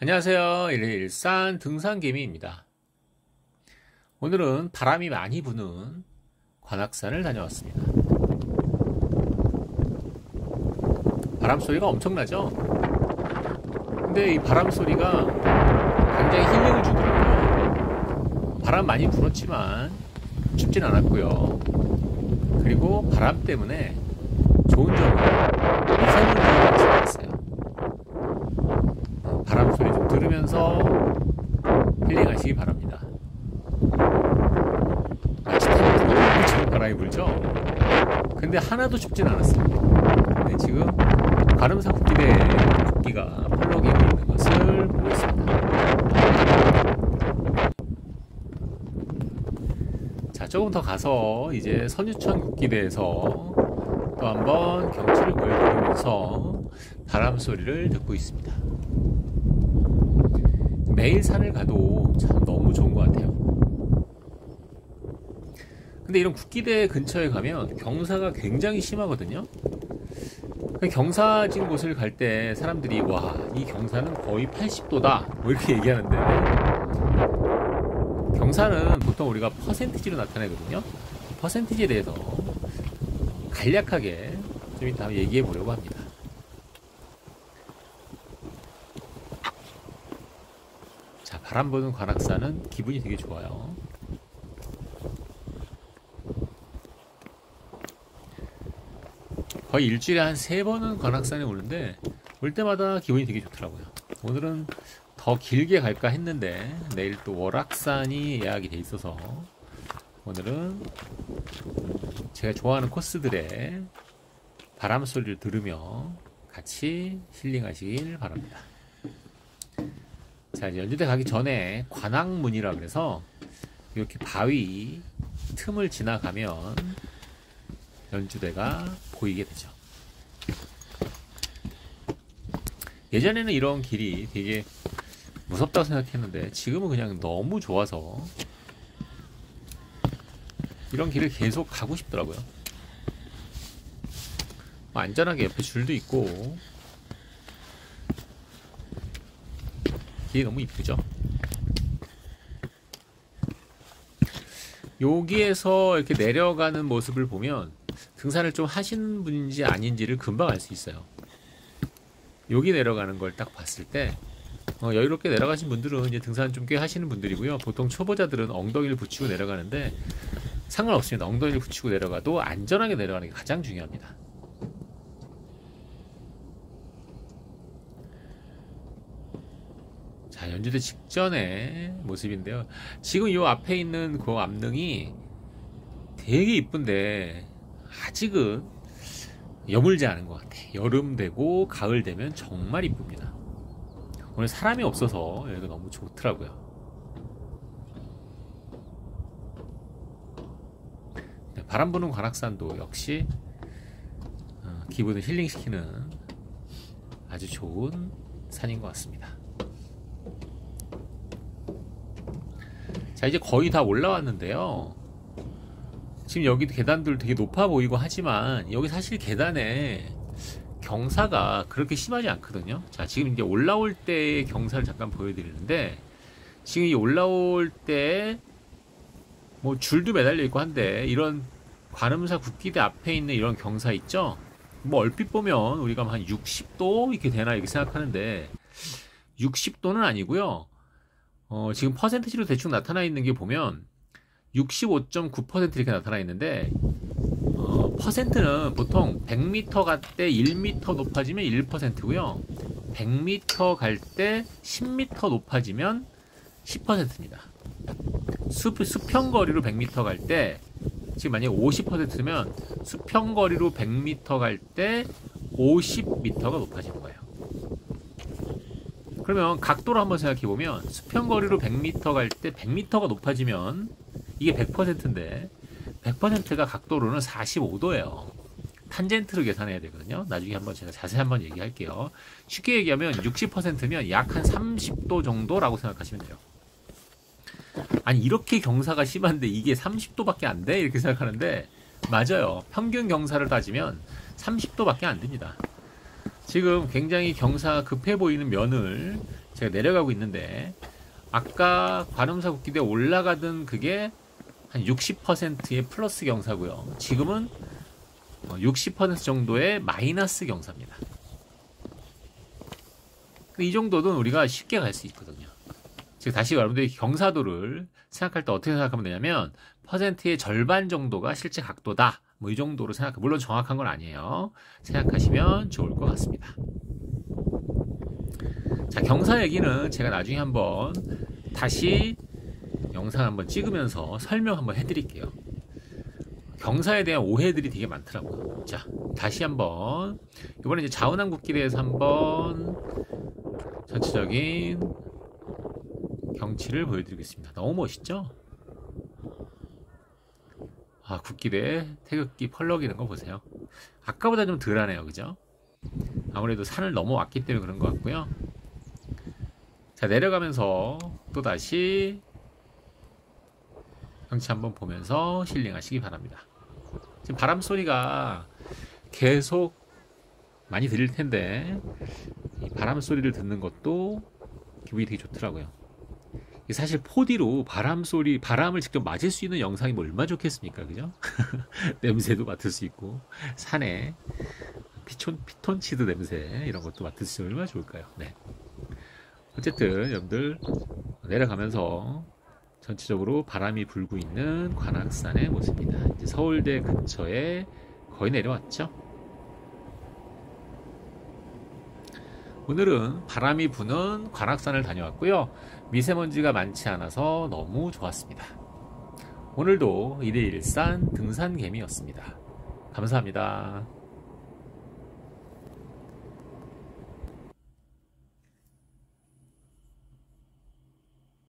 안녕하세요. 일산 등산개미입니다. 오늘은 바람이 많이 부는 관악산을 다녀왔습니다. 바람 소리가 엄청나죠? 근데 이 바람 소리가 굉장히 힐링을 주더라고요. 바람 많이 불었지만 춥진 않았고요. 그리고 바람 때문에 좋은 점은 미세먼지가 많지 않았어요. 바람 소리 좀 들으면서 힐링하시기 바랍니다. 마치 태풍처럼 바람이 불죠? 근데 하나도 춥진 않았어요. 근데 지금 관음사 국기대 국기가 펄럭이고 있는 것을 보고 있습니다. 자, 조금 더 가서 이제 선유천 국기대에서 또 한번 경치를 보여드리면서 바람 소리를 듣고 있습니다. 매일 산을 가도 참 너무 좋은 것 같아요. 근데 이런 국기대 근처에 가면 경사가 굉장히 심하거든요. 경사진 곳을 갈 때 사람들이 와, 이 경사는 거의 80도다 뭐 이렇게 얘기하는데, 경사는 보통 우리가 퍼센티지로 나타내거든요. 퍼센티지에 대해서 간략하게 좀 이따 얘기해 보려고 합니다. 자, 바람 부는 관악산은 기분이 되게 좋아요. 거의 일주일에 한 3번은 관악산에 오는데 올 때마다 기분이 되게 좋더라고요. 오늘은 더 길게 갈까 했는데 내일 또 월악산이 예약이 돼 있어서 오늘은 제가 좋아하는 코스들의 바람 소리를 들으며 같이 힐링하시길 바랍니다. 자, 이제 연주대 가기 전에 관악문이라 그래서 이렇게 바위 틈을 지나가면 연주대가 보이게 되죠. 예전에는 이런 길이 되게 무섭다고 생각했는데 지금은 그냥 너무 좋아서 이런 길을 계속 가고 싶더라고요. 안전하게 옆에 줄도 있고 길이 너무 이쁘죠. 여기에서 이렇게 내려가는 모습을 보면 등산을 좀 하시는 분인지 아닌지를 금방 알 수 있어요. 여기 내려가는 걸 딱 봤을 때 여유롭게 내려가신 분들은 이제 등산 좀 꽤 하시는 분들이고요. 보통 초보자들은 엉덩이를 붙이고 내려가는데 상관없습니다. 엉덩이를 붙이고 내려가도 안전하게 내려가는 게 가장 중요합니다. 자, 연주대 직전의 모습인데요. 지금 이 앞에 있는 그 암릉이 되게 이쁜데 아직은 여물지 않은 것 같아. 여름 되고 가을 되면 정말 이쁩니다. 오늘 사람이 없어서 여기가 너무 좋더라고요. 바람 부는 관악산도 역시 기분을 힐링시키는 아주 좋은 산인 것 같습니다. 자, 이제 거의 다 올라왔는데요. 지금 여기 계단들 되게 높아 보이고 하지만 여기 사실 계단에 경사가 그렇게 심하지 않거든요. 자, 지금 이제 올라올 때의 경사를 잠깐 보여드리는데 지금 이 올라올 때 뭐 줄도 매달려 있고 한데 이런 관음사 국기대 앞에 있는 이런 경사 있죠? 뭐 얼핏 보면 우리가 한 60도 이렇게 되나 이렇게 생각하는데 60도는 아니고요. 지금 퍼센티지로 대충 나타나 있는 게 보면 65.9% 이렇게 나타나 있는데 퍼센트는 보통 100m 갈 때 1m 높아지면 1%고요. 100m 갈 때 10m 높아지면 10%입니다. 수평거리로 100m 갈 때 지금 만약에 50%면 수평거리로 100m 갈 때 50m가 높아지는 거예요. 그러면 각도로 한번 생각해보면 수평거리로 100m 갈 때 100m가 높아지면 이게 100%인데 100%가 각도로는 45도예요. 탄젠트로 계산해야 되거든요. 나중에 한번 제가 자세히 한번 얘기할게요. 쉽게 얘기하면 60%면 약 한 30도 정도라고 생각하시면 돼요. 아니, 이렇게 경사가 심한데 이게 30도밖에 안 돼? 이렇게 생각하는데 맞아요. 평균 경사를 따지면 30도밖에 안 됩니다. 지금 굉장히 경사가 급해 보이는 면을 제가 내려가고 있는데 아까 관음사 국기대 올라가던 그게 한 60%의 플러스 경사고요. 지금은 60% 정도의 마이너스 경사입니다. 이 정도는 우리가 쉽게 갈 수 있거든요. 즉 다시 여러분들이 경사도를 생각할 때 어떻게 생각하면 되냐면 퍼센트의 절반 정도가 실제 각도다. 뭐 이 정도로 생각, 물론 정확한 건 아니에요. 생각하시면 좋을 것 같습니다. 자, 경사 얘기는 제가 나중에 한번 다시 영상 한번 찍으면서 설명 한번 해드릴게요. 경사에 대한 오해들이 되게 많더라고요. 자, 다시 한번 이번에 이제 자운항국기대에서 한번 전체적인 경치를 보여드리겠습니다. 너무 멋있죠? 아, 국기대 태극기 펄럭이는 거 보세요. 아까보다 좀 덜하네요, 그죠? 아무래도 산을 넘어왔기 때문에 그런 것 같고요. 자, 내려가면서 또다시 경치 한번 보면서 힐링하시기 바랍니다. 지금 바람 소리가 계속 많이 들릴 텐데 이 바람 소리를 듣는 것도 기분이 되게 좋더라고요. 사실 4D로 바람을 직접 맞을 수 있는 영상이 뭐 얼마나 좋겠습니까, 그죠? 냄새도 맡을 수 있고 산에 피톤치드 냄새 이런 것도 맡을 수 있으면 얼마나 좋을까요? 네. 어쨌든 여러분들 내려가면서 전체적으로 바람이 불고 있는 관악산의 모습입니다. 이제 서울대 근처에 거의 내려왔죠. 오늘은 바람이 부는 관악산을 다녀왔고요. 미세먼지가 많지 않아서 너무 좋았습니다. 오늘도 1일1산 등산개미였습니다. 감사합니다.